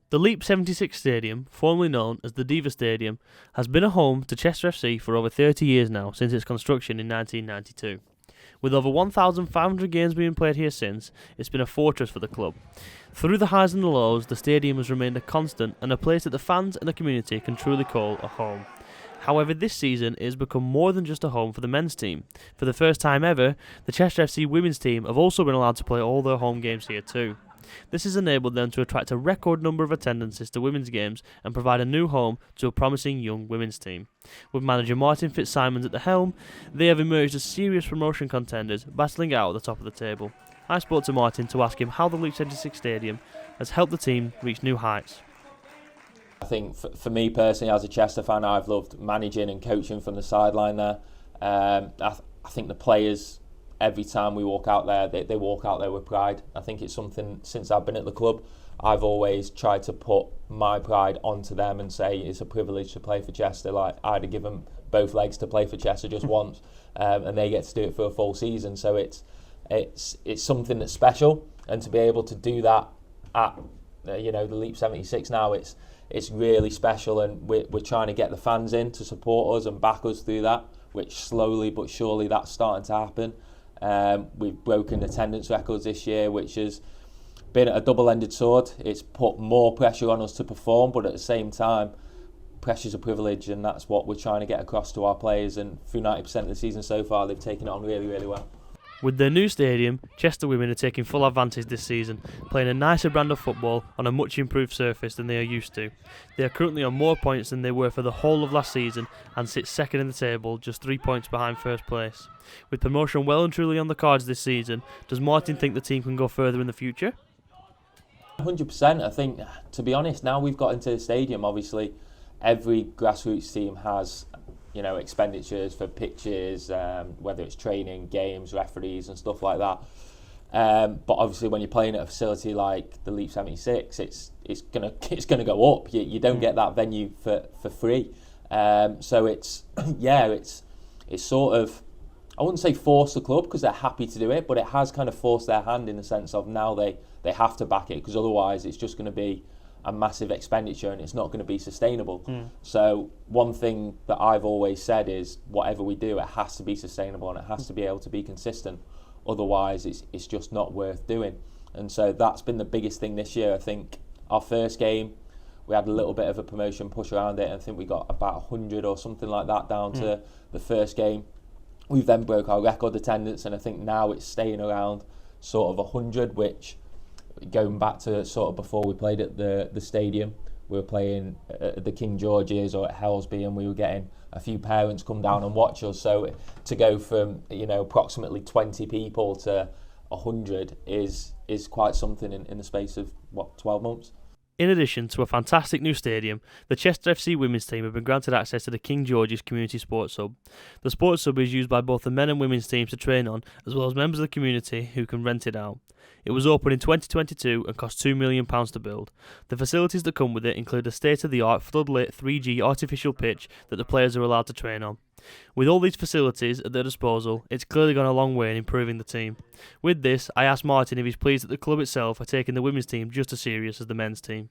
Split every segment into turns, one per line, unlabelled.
The Leap 76 Stadium, formerly known as the Diva Stadium, has been a home to Chester FC for over 30 years now, since its construction in 1992. With over 1,500 games being played here since, it's been a fortress for the club. Through the highs and the lows, the stadium has remained a constant and a place that the fans and the community can truly call a home. However, this season it has become more than just a home for the men's team. For the first time ever, the Chester FC women's team have also been allowed to play all their home games here too. This has enabled them to attract a record number of attendances to women's games and provide a new home to a promising young women's team. With manager Martin Fitzsimons at the helm, they have emerged as serious promotion contenders, battling out at the top of the table. I spoke to Martin to ask him how the Leap 76 Stadium has helped the team reach new heights.
I think for me personally, as a Chester fan, I've loved managing and coaching from the sideline there. I think the players, every time we walk out there, they walk out there with pride. I think it's something, since I've been at the club, I've always tried to put my pride onto them and say it's a privilege to play for Chester. Like, I'd have given both legs to play for Chester just once, and they get to do it for a full season. So it's something that's special, and to be able to do that at the Leap 76 now, it's really special, and we're trying to get the fans in to support us and back us through that, which slowly but surely that's starting to happen. We've broken attendance records this year, which has been a double-ended sword. It's put more pressure on us to perform, but at the same time, pressure's a privilege, and that's what we're trying to get across to our players. And through 90% of the season so far, they've taken it on really, really well.
With their new stadium, Chester women are taking full advantage this season, playing a nicer brand of football on a much improved surface than they are used to. They are currently on more points than they were for the whole of last season and sit second in the table, just 3 points behind first place. With promotion well and truly on the cards this season, does Martin think the team can go further in the future?
100%. I think, to be honest, now we've got into the stadium, obviously every grassroots team has expenditures for pitches, whether it's training, games, referees and stuff like that. But obviously when you're playing at a facility like the Leap 76, it's gonna go up. You don't get that venue for free. So it's sort of, I wouldn't say force the club, because they're happy to do it, but it has kind of forced their hand in the sense of now they have to back it, because otherwise it's just going to be a massive expenditure and it's not going to be sustainable. So one thing that I've always said is whatever we do, it has to be sustainable and it has to be able to be consistent. Otherwise it's just not worth doing. And so that's been the biggest thing this year. I think our first game, we had a little bit of a promotion push around it, and I think we got about 100 or something like that down to the first game. We've then broke our record attendance, and I think now it's staying around sort of 100, which, going back to sort of before we played at the stadium, we were playing at the King George's or at Helsby, and we were getting a few parents come down and watch us. So to go from approximately 20 people to 100 is quite something in the space of 12 months.
In addition to a fantastic new stadium, the Chester FC women's team have been granted access to the King George's Community Sports Hub. The sports hub is used by both the men and women's teams to train on, as well as members of the community who can rent it out. It was opened in 2022 and cost £2 million to build. The facilities that come with it include a state-of-the-art floodlit 3G artificial pitch that the players are allowed to train on. With all these facilities at their disposal, it's clearly gone a long way in improving the team. With this, I asked Martin if he's pleased that the club itself are taking the women's team just as serious as the men's team.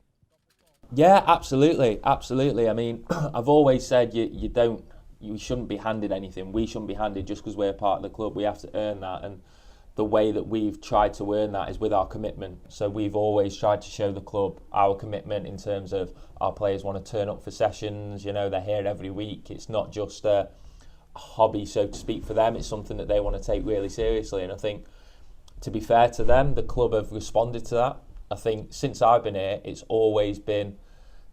Yeah, absolutely. I mean, I've always said you shouldn't be handed anything. We shouldn't be handed just because we're part of the club. We have to earn that, and the way that we've tried to earn that is with our commitment. So we've always tried to show the club our commitment in terms of our players want to turn up for sessions. They're here every week. It's not just a hobby, so to speak, for them. It's something that they want to take really seriously. And I think, to be fair to them, the club have responded to that. I think since I've been here, it's always been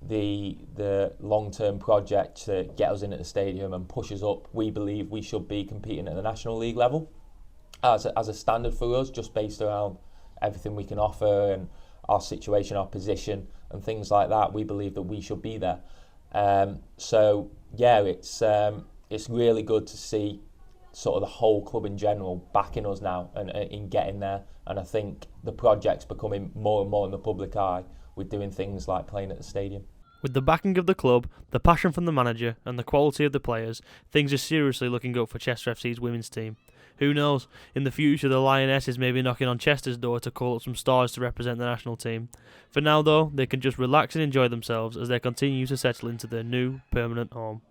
the long-term project to get us into the stadium and push us up. We believe we should be competing at the National League level as a standard for us, just based around everything we can offer and our situation, our position and things like that. We believe that we should be there. So yeah, it's really good to see sort of the whole club in general backing us now and in getting there. And I think the project's becoming more and more in the public eye with doing things like playing at the stadium.
With the backing of the club, the passion from the manager and the quality of the players, things are seriously looking up for Chester FC's women's team, Who knows, in the future the Lionesses may be knocking on Chester's door to call up some stars to represent the national team. For now though, they can just relax and enjoy themselves as they continue to settle into their new permanent home.